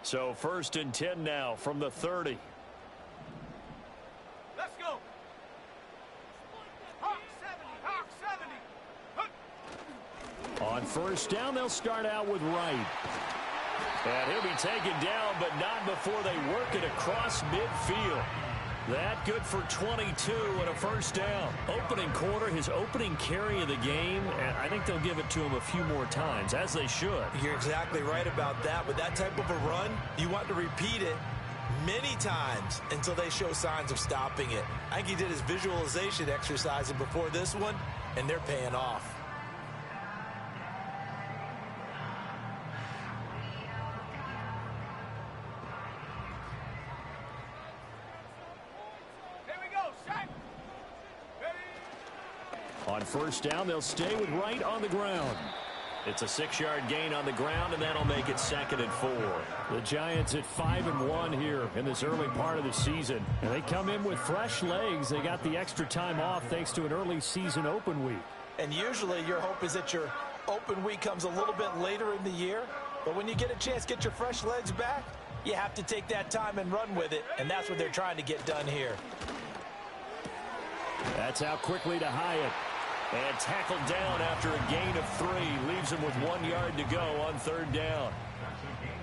So 1st and 10 now from the 30. Let's go. Hawk 70. On 1st down, they'll start out with Wright. And he'll be taken down, but not before they work it across midfield. That good for 22 and a 1st down. Opening quarter, his opening carry of the game, and I think they'll give it to him a few more times, as they should. You're exactly right about that. With that type of a run, you want to repeat it many times until they show signs of stopping it. I think he did his visualization exercise before this one, and they're paying off. On 1st down, they'll stay with Wright on the ground. It's a 6-yard gain on the ground, and that'll make it 2nd and 4. The Giants at 5-1 here in this early part of the season. And they come in with fresh legs. They got the extra time off thanks to an early season open week. And usually your hope is that your open week comes a little bit later in the year. But when you get a chance to get your fresh legs back, you have to take that time and run with it. And that's what they're trying to get done here. That's out quickly to Hyatt. And tackled down after a gain of 3. Leaves him with 1 yard to go on 3rd down.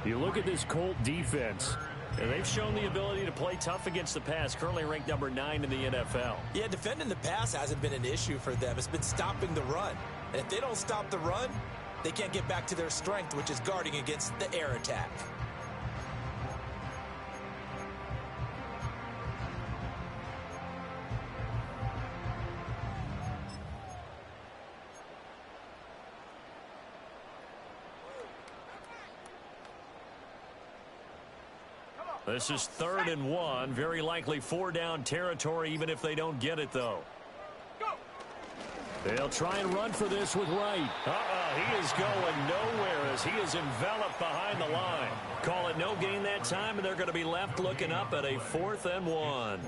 You look at this Colt defense, and they've shown the ability to play tough against the pass, currently ranked number 9 in the NFL. Yeah, defending the pass hasn't been an issue for them. It's been stopping the run. And if they don't stop the run, they can't get back to their strength, which is guarding against the air attack. This is 3rd and 1. Very likely 4-down territory, even if they don't get it, though. They'll try and run for this with Wright. He is going nowhere as he is enveloped behind the line. Call it no gain that time, and they're going to be left looking up at a 4th and 1.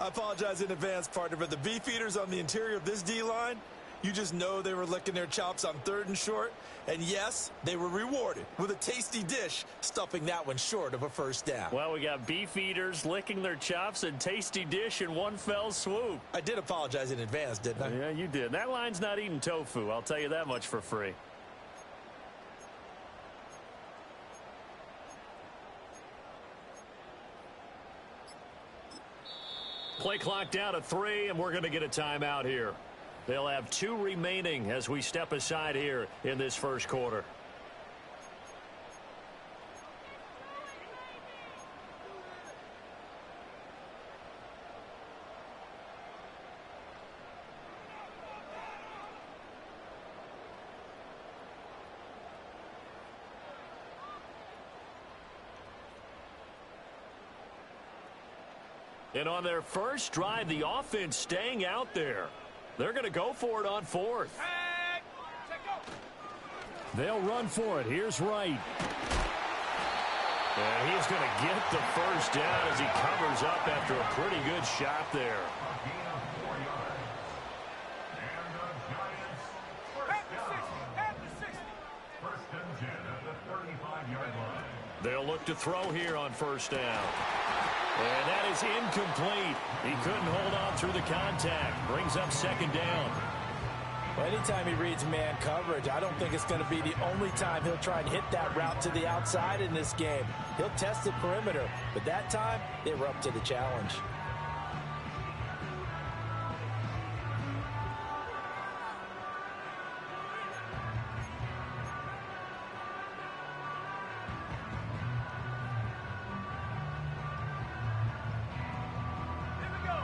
I apologize in advance, partner, but the beefeaters on the interior of this D-line, you just know they were licking their chops on 3rd and short. And yes, they were rewarded with a tasty dish, stuffing that one short of a 1st down. Well, we got beef eaters licking their chops and tasty dish in one fell swoop. I did apologize in advance, didn't I? Yeah, you did. That line's not eating tofu. I'll tell you that much for free. Play clock down to 3, and we're going to get a timeout here. They'll have 2 remaining as we step aside here in this 1st quarter. And on their first drive, the offense staying out there. They're going to go for it on 4th. They'll run for it. Here's Wright. And he's going to get the 1st down as he covers up after a pretty good shot there. They'll look to throw here on 1st down. And that is incomplete. He couldn't hold on through the contact. Brings up 2nd down. Well, anytime he reads man coverage, I don't think it's going to be the only time he'll try and hit that route to the outside in this game. He'll test the perimeter, but that time, they were up to the challenge.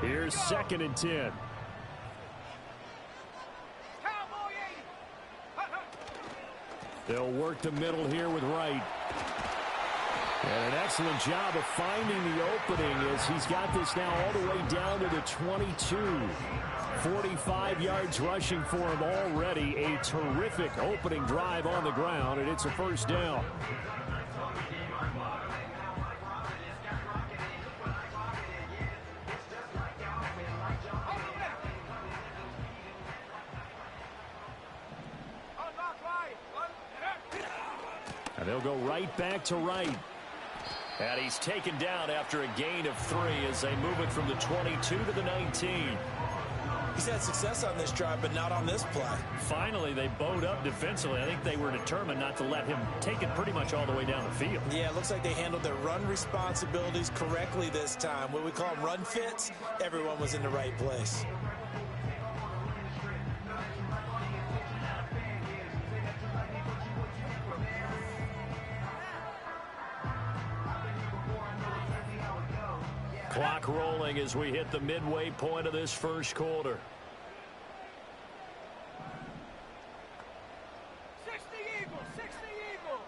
Here's 2nd and 10. They'll work the middle here with Wright. And an excellent job of finding the opening as he's got this now all the way down to the 22. 45 yards rushing for him already. A terrific opening drive on the ground, and it's a 1st down. And they'll go right back to right. And he's taken down after a gain of 3 as they move it from the 22 to the 19. He's had success on this drive, but not on this play. Finally, they bowed up defensively. I think they were determined not to let him take it pretty much all the way down the field. Yeah, it looks like they handled their run responsibilities correctly this time. What we call them run fits, everyone was in the right place. Clock rolling as we hit the midway point of this first quarter. 60 Eagles, 60 Eagles.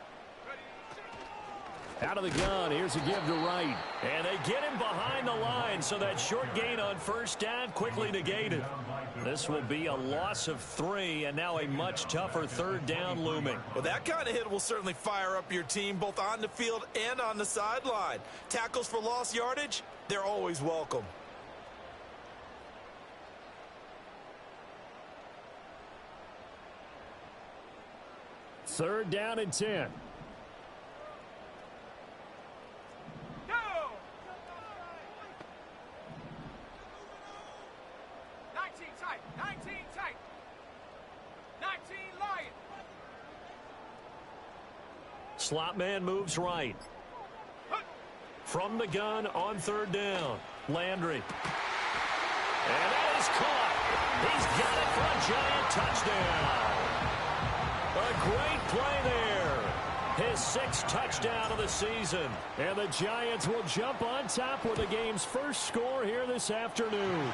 Out of the gun, here's a give to right. And they get him behind the line, so that short gain on first down quickly negated. This will be a loss of 3, and now a much tougher third down looming. Well, that kind of hit will certainly fire up your team, both on the field and on the sideline. Tackles for lost yardage, they're always welcome. Third down and 10. Go! 19 tight, 19 tight. 19 Lion. Slot man moves right. From the gun on third down. Landry. And that is caught. He's got it for a giant touchdown. A great play there. His 6th touchdown of the season. And the Giants will jump on top with the game's first score here this afternoon.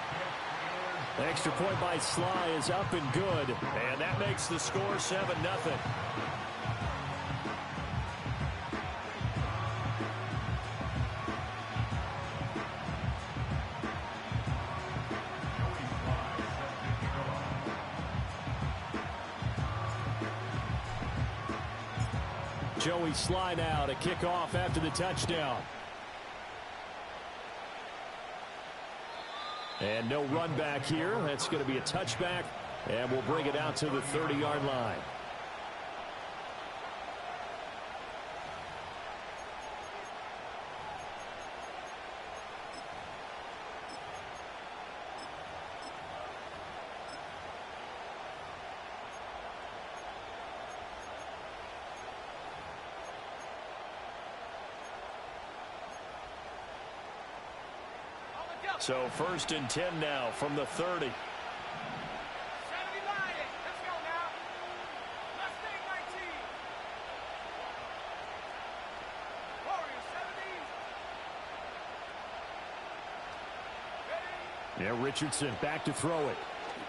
The extra point by Sly is up and good. And that makes the score 7-0. Joey Sly now to kick off after the touchdown. And no run back here. That's going to be a touchback, and we'll bring it out to the 30-yard line. So 1st and 10 now from the 30. 70 Lion. Let's go now. Mustang 19. Warriors 70. Ready? Yeah, Richardson back to throw it.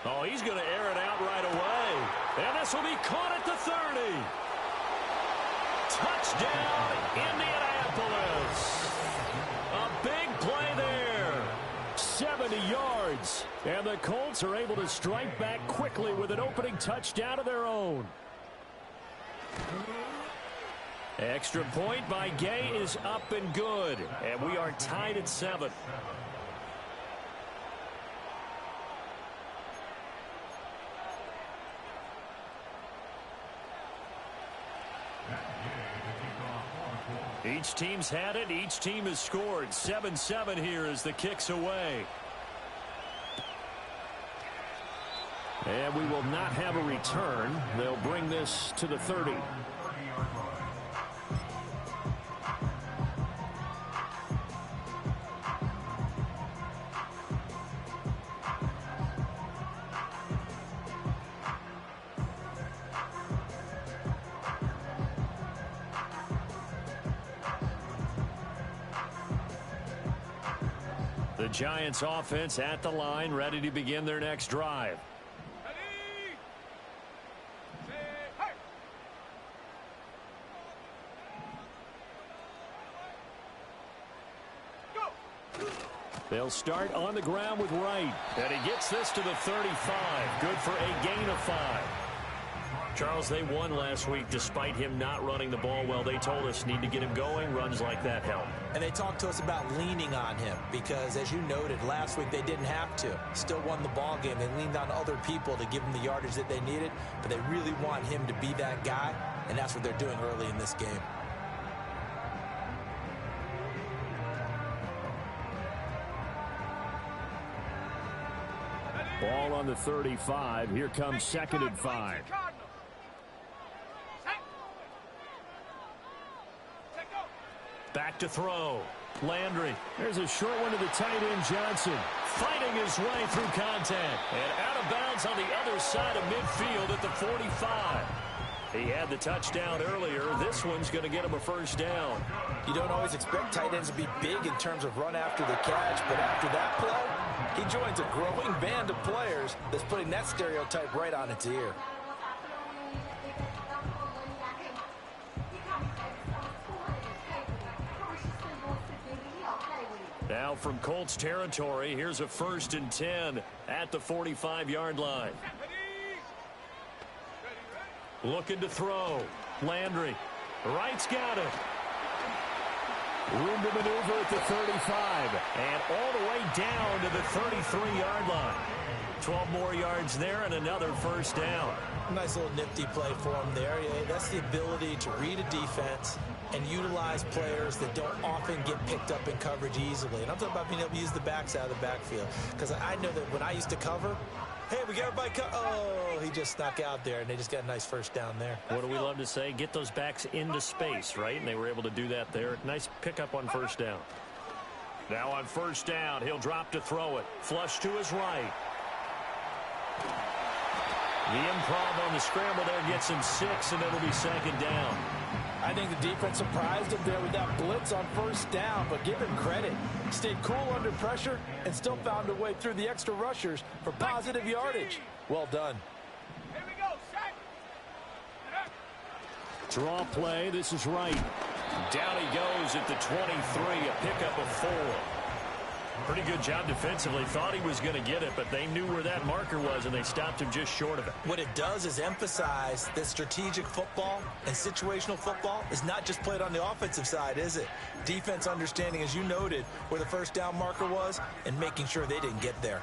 Oh, he's going to air it out right away. And this will be caught at the 30. Touchdown, Indianapolis. A big play there. 70 yards. And the Colts are able to strike back quickly with an opening touchdown of their own. Extra point by Gay is up and good. And we are tied at 7. Each team's had it. Each team has scored. 7-7 here as the kick's away. And we will not have a return. They'll bring this to the 30. The Giants offense at the line, ready to begin their next drive. Ready? Say, hey. Go. They'll start on the ground with Wright. And he gets this to the 35. Good for a gain of 5. Charles, they won last week despite him not running the ball well. They told us need to get him going. Runs like that help. And they talked to us about leaning on him because, as you noted, last week they didn't have to. Still won the ball game. They leaned on other people to give them the yardage that they needed, but they really want him to be that guy, and that's what they're doing early in this game. Ball on the 35. Here comes 2nd and 5. Back to throw. Landry. There's a short one to the tight end, Johnson. Fighting his way through contact. And out of bounds on the other side of midfield at the 45. He had the touchdown earlier. This one's going to get him a first down. You don't always expect tight ends to be big in terms of run after the catch, but after that play, he joins a growing band of players that's putting that stereotype right on its ear. Now from Colts territory, here's a 1st and 10 at the 45-yard line. Looking to throw. Landry. Wright's got it. Room to maneuver at the 35. And all the way down to the 33-yard line. 12 more yards there and another first down. Nice little nifty play for him there. Yeah, that's the ability to read a defense and utilize players that don't often get picked up in coverage easily. And I'm talking about being able to use the backs out of the backfield. Because I know that when I used to cover, hey, we got everybody oh, he just snuck out there, and they just got a nice first down there. What do we love to say? Get those backs into space, right? And they were able to do that there. Nice pickup on first down. Now on first down, he'll drop to throw it. Flush to his right. The improv on the scramble there gets him 6, and it'll be 2nd down. I think the defense surprised him there with that blitz on first down, but give him credit. Stayed cool under pressure and still found a way through the extra rushers for positive yardage. Well done. Here we go, set. Draw play. This is Wright. Down he goes at the 23, a pickup of 4. Pretty good job defensively. Thought he was going to get it, but they knew where that marker was, and they stopped him just short of it. What it does is emphasize that strategic football and situational football is not just played on the offensive side, is it? Defense understanding, as you noted, where the first down marker was and making sure they didn't get there.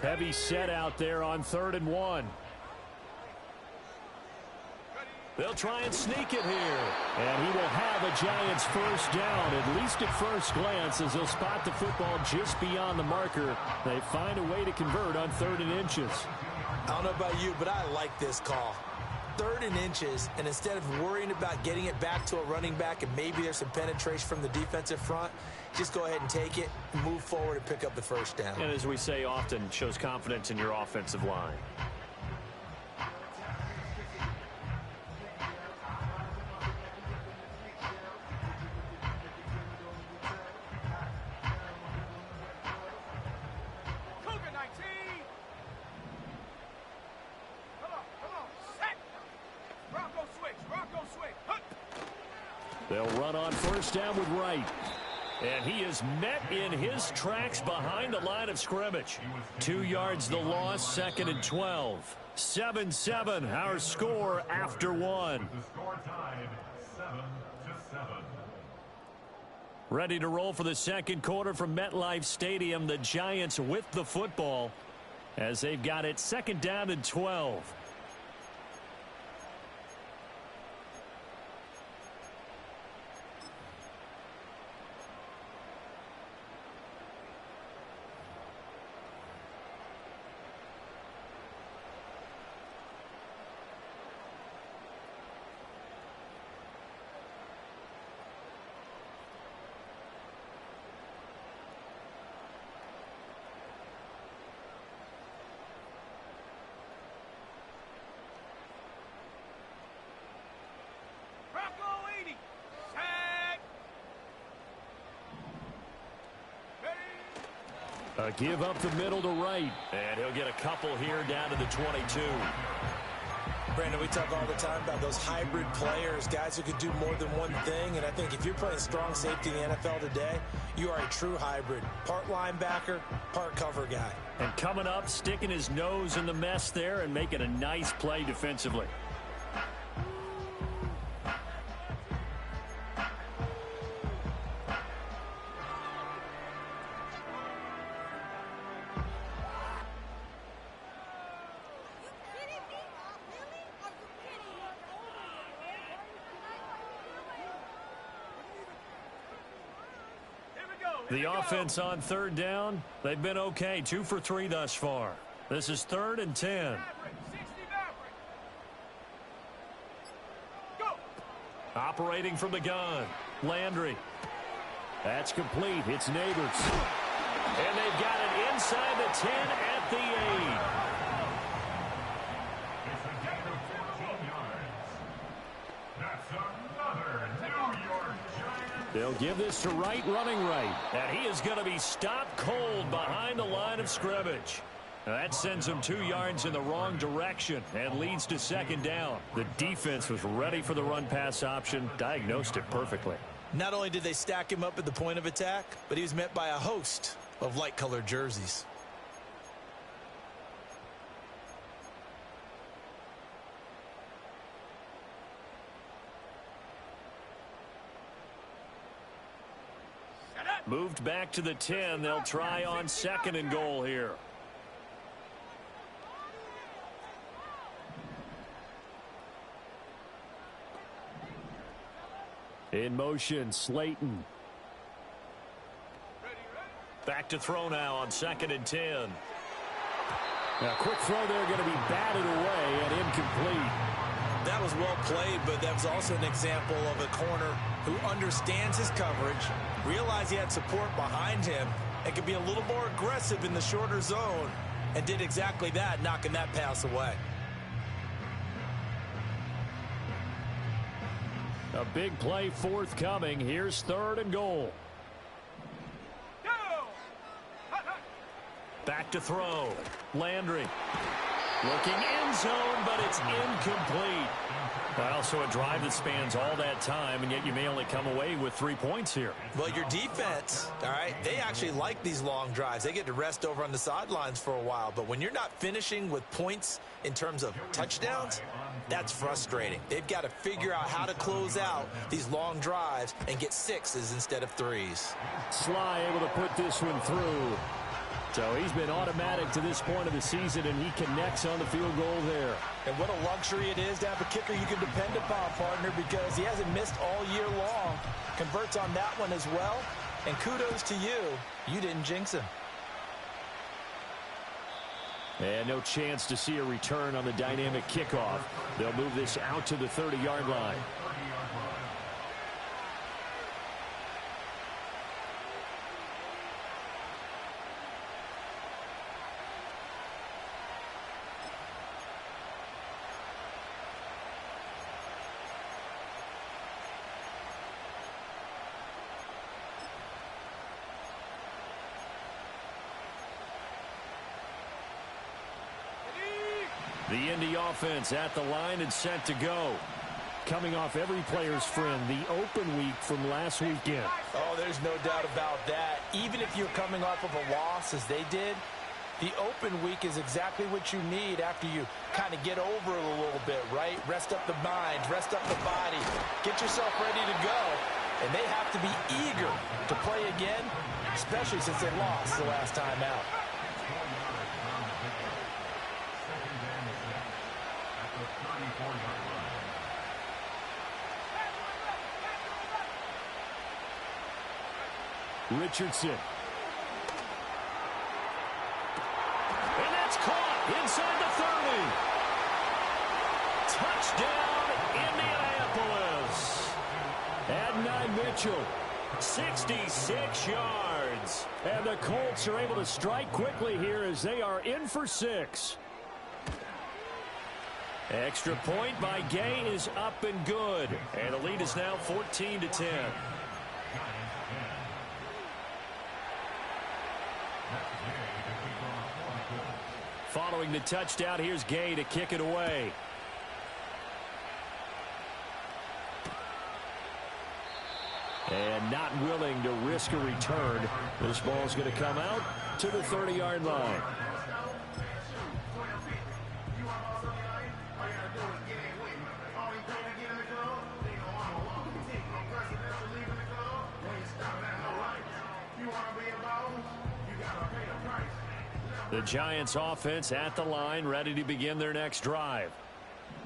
Heavy set out there on 3rd and 1. They'll try and sneak it here. And he will have a Giants first down, at least at first glance, as they'll spot the football just beyond the marker. They find a way to convert on 3rd and inches. I don't know about you, but I like this call. 3rd and inches, and instead of worrying about getting it back to a running back and maybe there's some penetration from the defensive front, just go ahead and take it, move forward, and pick up the first down. And as we say often, shows confidence in your offensive line. They'll run on first down with Wright. And he is met in his tracks behind the line of scrimmage. 2 yards the loss, 2nd and 12. 7-7, our score after 1. Ready to roll for the second quarter from MetLife Stadium. The Giants with the football as they've got it 2nd down and 12. A give up the middle to Wright. And he'll get a couple here down to the 22. Brandon, we talk all the time about those hybrid players, guys who could do more than one thing. And I think if you're playing strong safety in the NFL today, you are a true hybrid. Part linebacker, part cover guy. And coming up, sticking his nose in the mess there and making a nice play defensively. The offense on third down, they've been okay. 2 for 3 thus far. This is 3rd and 10. Operating from the gun, Landry. That's complete. It's Neighbors. And they've got it inside the 10 at the 8. They'll give this to Wright running right. And he is going to be stopped cold behind the line of scrimmage. That sends him 2 yards in the wrong direction and leads to 2nd down. The defense was ready for the run-pass option, diagnosed it perfectly. Not only did they stack him up at the point of attack, but he was met by a host of light-colored jerseys. Moved back to the 10. They'll try on 2nd and goal here. In motion, Slayton. Back to throw now on 2nd and 10. Now, quick throw there, going to be batted away and incomplete. That was well played, but that was also an example of a corner who understands his coverage, realized he had support behind him, and could be a little more aggressive in the shorter zone, and did exactly that, knocking that pass away. A big play forthcoming. Here's 3rd and goal. Back to throw. Landry. Looking end zone, but it's incomplete. Well, so a drive that spans all that time, and yet you may only come away with 3 points here. Well, your defense, all right, they actually like these long drives. They get to rest over on the sidelines for a while. But when you're not finishing with points in terms of touchdowns, that's frustrating. They've got to figure out how to close out these long drives and get 6s instead of 3s. Sly able to put this one through. So he's been automatic to this point of the season, and he connects on the field goal there. And what a luxury it is to have a kicker you can depend upon, partner, because he hasn't missed all year long. Converts on that one as well. And kudos to you. You didn't jinx him. And no chance to see a return on the dynamic kickoff. They'll move this out to the 30-yard line. The Indy offense at the line and set to go. Coming off every player's friend, the open week from last weekend. Oh, there's no doubt about that. Even if you're coming off of a loss as they did, the open week is exactly what you need after you kind of get over it a little bit, right? Rest up the mind, rest up the body, get yourself ready to go. And they have to be eager to play again, especially since they lost the last time out. Richardson. And that's caught inside the 30. Touchdown, Indianapolis. Adonai Mitchell, 66 yards. And the Colts are able to strike quickly here as they are in for 6. Extra point by Gay is up and good. And the lead is now 14-10. Following the touchdown, here's Gay to kick it away. And not willing to risk a return. This ball's going to come out to the 30-yard line. The Giants offense at the line, ready to begin their next drive.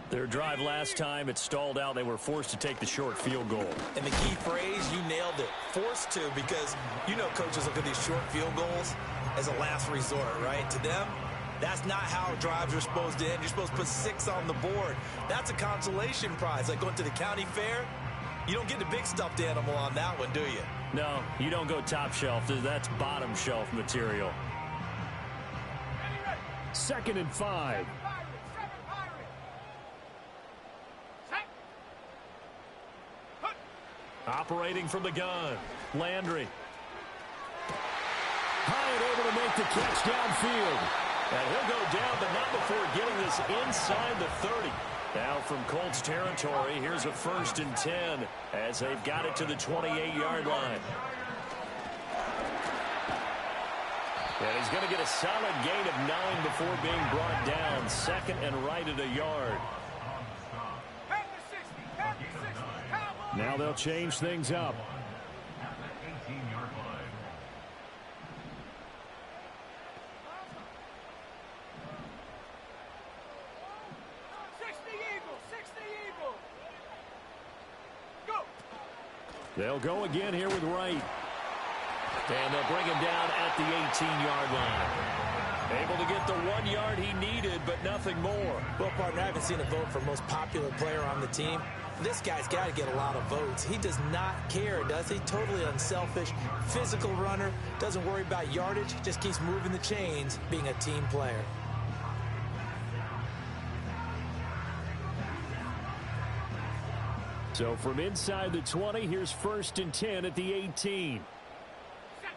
Their drive last time, it stalled out. They were forced to take the short field goal. And the key phrase, you nailed it, forced to, because you know coaches look at these short field goals as a last resort, right? To them, that's not how drives are supposed to end. You're supposed to put 6 on the board. That's a consolation prize. Like going to the county fair, you don't get the big stuffed animal on that one, do you? No, you don't go top shelf. That's bottom shelf material. 2nd and 5. Operating from the gun, Landry. Hyatt able to make the catch downfield. And he'll go down, but not before getting this inside the 30. Now from Colts territory, here's a 1st and 10 as they've got it to the 28-yard line. And he's going to get a solid gain of 9 before being brought down. 2nd and right at a yard. Now they'll change things up. They'll go again here with Wright. And they'll bring him down at the 18-yard line. Able to get the 1 yard he needed, but nothing more. Well, partner, I haven't seen a vote for most popular player on the team. This guy's got to get a lot of votes. He does not care, does he? Totally unselfish, physical runner, doesn't worry about yardage, just keeps moving the chains, being a team player. So from inside the 20, here's 1st and 10 at the 18.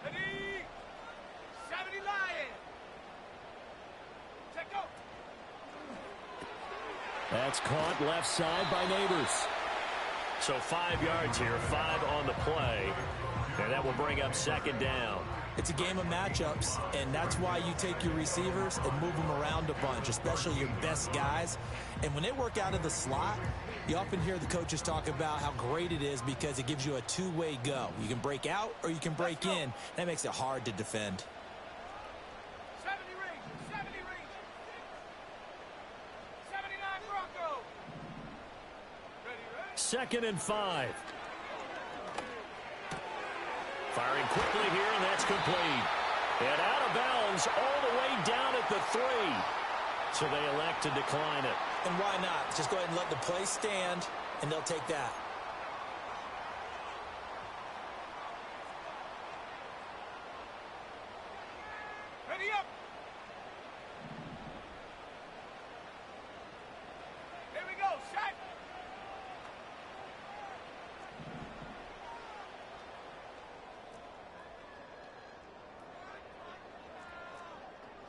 70 Lion. Check out. That's caught left side by Neighbors. So 5 yards here, 5 on the play. And that will bring up 2nd down. It's a game of matchups, and that's why you take your receivers and move them around a bunch, especially your best guys. And when they work out of the slot, you often hear the coaches talk about how great it is because it gives you a two-way go. You can break out or you can break in. That makes it hard to defend. 70 Rangers, 70 Rangers. 79 Bronco. Ready? 2nd and 5. Firing quickly here, and that's complete. And out of bounds all the way down at the 3. So they elect to decline it. And why not? Just go ahead and let the play stand, and they'll take that.